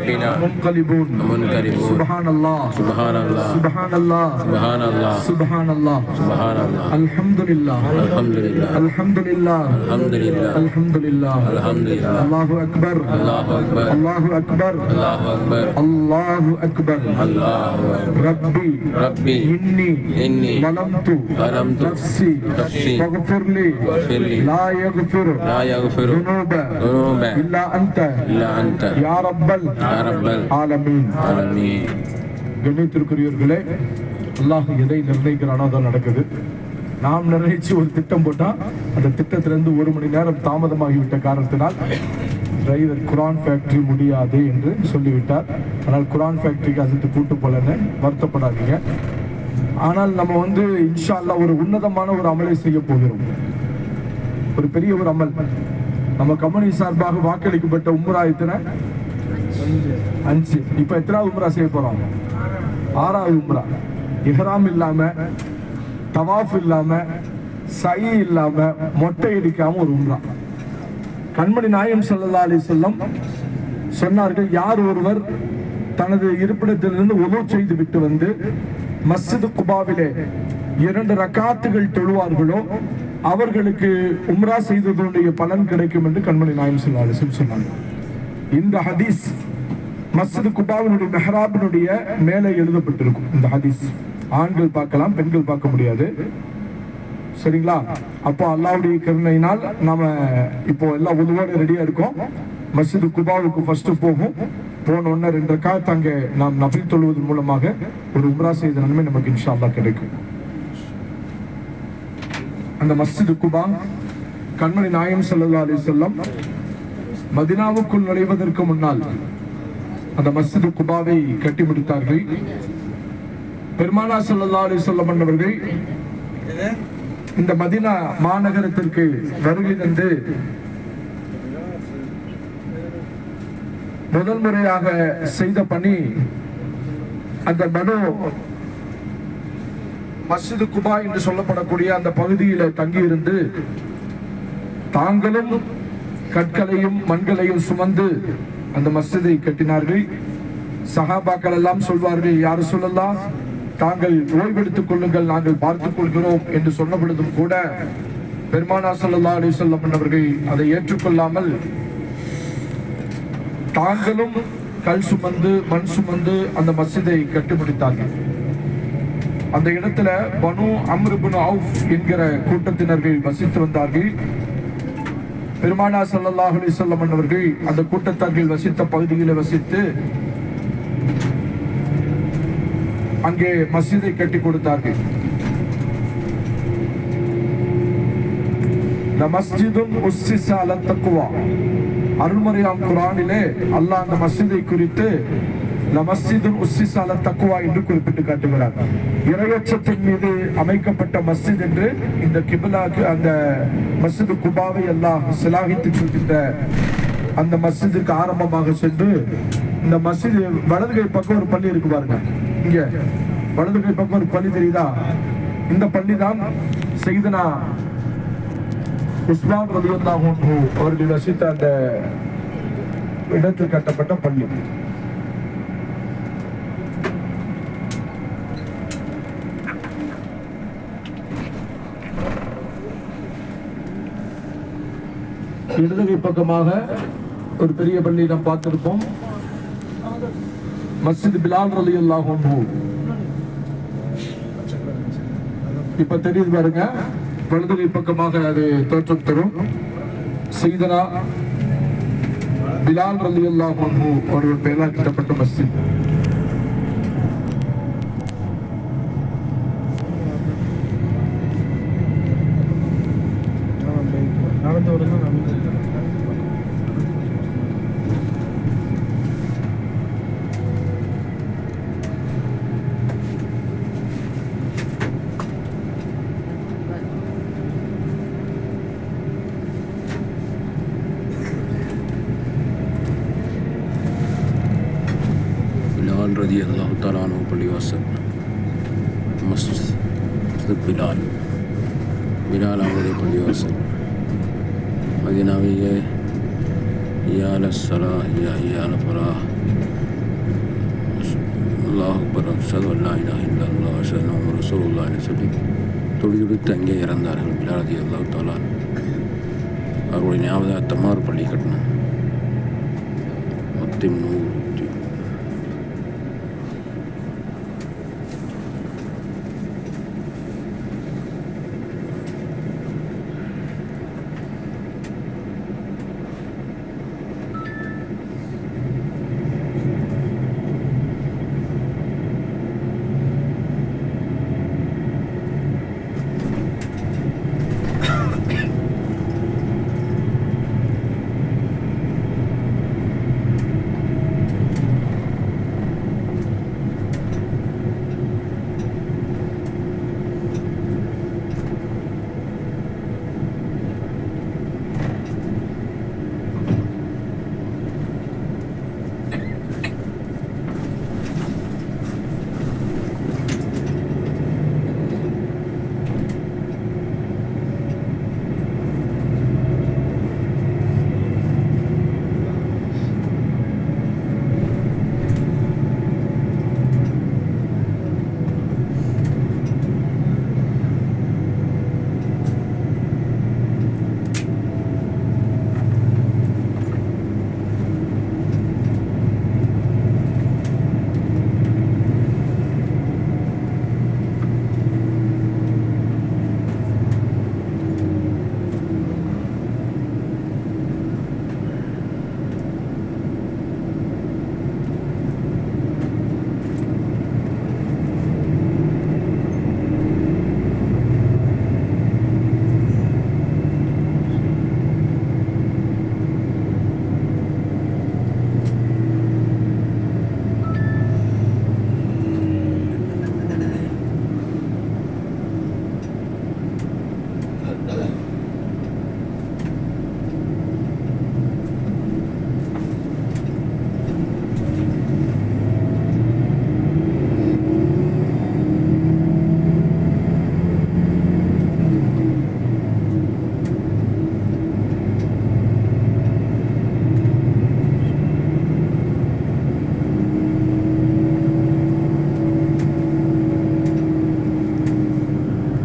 ربنا منقلبون سبحان الله سبحان الله سبحان الله سبحان الله سبحان الله سبحان الله الحمد لله الحمد لله الحمد لله الحمد لله الحمد لله الحمد لله الله أكبر الله أكبر الله أكبر الله أكبر الله أكبر الله أكبر ربي ربي إني ظلمت نفسي فاغفر لي لا يغفر ذنوب إلا أنت يا رب العالمين ஆமீன். கண்ணியத்திற்குரியவர்களே, அல்லாஹ் எதை நிர்ணயிக்கிறானோ அதான் நடக்குது. நாம் நிர்ணயிச்சு ஒரு திட்டம் போட்டால் அந்த திட்டத்திலிருந்து 1 மணி நேரம் தாமதமாகிவிட்ட காரணத்தினால் டிரைவர் குரான் ஃபேக்டரி முடியாது என்று சொல்லிவிட்டார். ஆனால் குரான் ஃபேக்டரிக்கு அதுக்கு கூட்டு போலன்னு வருத்தப்படாதீங்க. ஆனால் நம்ம இன்ஷா அல்லாஹ் ஒரு உன்னதமான ஒரு அமலை செய்ய போகிறோம். ஒரு பெரிய ஒரு அமல். நம்ம கம்பெனி சார்பாக வாக்களிக்கப்பட்ட உம்ரா எத்தனை? 5. இப்ப எத்தனாவது உம்ரா செய்ய போறோம்? 6வது உம்ரா. இஹ்ராம் இல்லாம, தவாஃப் இல்லாம, சை இல்லாம, மொட்டை அடிக்காம ஒரு உம்ரா. கண்மணி நாயகம் ஸல்லல்லாஹு அலைஹி வஸல்லம் சொன்னார்கள், யார் ஒருவர் தனது இருப்பிடத்திலிருந்து உது செய்து விட்டு வந்து மஸ்ஜித் குபாவிலே 2 ரக்காத்துகள் தொழுவார்களோ அவர்களுக்கு உம்ரா செய்ததனுடைய பலன் கிடைக்கும் என்று கண்மணி நாயகம் ஸல்லல்லாஹு அலைஹி வஸல்லம் சொன்னாங்க. இந்த ஹதீஸ் மஸ்ஜித் குபாவினுடைய மெஹ்ராபினுடைய மேலே எழுதப்பட்டிருக்கும். இந்த ஹதீஸ் ஆண்கள் பார்க்கலாம், பெண்கள் பார்க்க முடியாது. சரிங்களா? அப்போ அல்லாஹ்வுடைய கருணையினால் நாம இப்போ எல்லாம் உதவோட ரெடியா இருக்கோம். மஸ்ஜித் குபாவுக்கு ஃபர்ஸ்ட் போகும். போன உடனே 2 ரக்காத் அங்கே நாம் நஃபில் தொழுவதன் மூலமாக ஒரு உம்ரா செய்த நன்மை நமக்கு இன்ஷா அல்லாஹ் கிடைக்கும். அந்த மஸ்ஜித் குபா கண்மணி நாயகம் ஸல்லல்லாஹு அலைஹி வஸல்லம் மதீனாவுக்குள் நுழைவதற்கு முன்னால் அந்த மஸ்ஜித் குபாவை கட்டி முடித்தார்கள். பெருமானார் ஸல்லல்லாஹு அலைஹி வஸல்லம் அவர்கள் இந்த மதீனா மாநகரத்திற்கு வருகை தந்து முதல் முறையாக செய்த பணி அந்த பனு மஸ்ஜித் குபா என்று சொல்லப்படக்கூடிய அந்த பகுதியில தங்கியிருந்து தாங்களும் கற்களையும் மண்களையும் சுமந்து அந்த மஸ்ஜிதை கட்டினார்கள். சஹாபாக்கள் எல்லாம் சொல்வார்கள், யார் சொல்லலாம், தாங்கள் ஓய்வெடுத்துக் கொள்ளுங்கள், நாங்கள் பார்த்துக் கொள்கிறோம் என்று சொன்ன பொழுதும் கூட பெருமானார் ஸல்லல்லாஹு அலைஹி வஸல்லம் அவர்கள் அதை ஏற்றுக்கொள்ளாமல் தாங்களும் கல் சுமந்து மண் சுமந்து அந்த மஸ்ஜிதை கட்டி முடித்தார்கள். அந்த இடத்துல பனு அம்ர் இப்னு அவுஃப் என்கிற கூட்டத்தினர்கள் வசித்து வந்தார்கள். பெருமானார் ஸல்லல்லாஹு அலைஹி வஸல்லம் அவர்கள் அந்த கூட்டத்தார்கள் வசித்த பகுதியில் வசித்து அங்கே மஸ்ஜிதை கட்டி கொடுத்தார்கள். மஸ்ஜிதுன் உஸ்ஸிஸ அலா தக்வா, அருள்மறையாம் குர்ஆனிலே அல்லாஹ் அந்த மஸ்ஜிதை குறித்து மஸ்ஜிதுன் உஸ்ஸிஸ அலா தக்வா என்று குறிப்பிட்டு காட்டுகிறார். இறையச்சத்தின் மீது அமைக்கப்பட்ட மஸ்ஜித் என்று இந்த கிப்லாக்கு அந்த மஸ்ஜித் குபாவை அல்லாஹ் சிலாகித்து சொல்கின்ற அந்த மஸ்ஜிதுக்கு ஆரம்பமாக சென்று இந்த மஸ்ஜித் வலது கை பக்கம் ஒரு பள்ளி இருக்கு பாருங்க. இங்க வலது கை பக்கம் ஒரு பள்ளி தெரியுதா? இந்த பள்ளி தான் சையதுனா உஸ்மான் ரலியல்லாஹு அன்ஹு அவர்கள் வசித்த அந்த இடத்தில் கட்டப்பட்ட பள்ளி. இடதுகை பக்கமாக ஒரு பெரிய பள்ளி நாம் பார்த்திருப்போம். மஸ்ஜித் பிலால் ரலியல்லாஹு அன்ஹு இப்ப தெரியுது பாருங்க. வலதுகை பக்கமாக அது தோற்றம் தரும். சையதுனா பிலால் ரலியல்லாஹு அன்ஹு அவர்கள் பெயரால் கட்டப்பட்ட மஸ்ஜித். ரலியல்லாஹு தஆலா அன்ஹு பள்ளிவாசல் மஸ்ஜித் பிலால் அவருடைய பள்ளிவாசல் மதீனாவிலே யா லஸ்ஸலாஹ் யா ஃபலாஹ் அஷது அல்லா இலாஹ இல்லல்லாஹ் அஷது முஹம்மது ரசூலுல்லாஹ்னு சொல்லி துடிதுடித்து அங்கே இறந்தார்கள். பிலால் ரலியல்லாஹு தஆலா அவருடைய ஞாபகார்த்தமாக ஒரு பள்ளி கட்டினார். 100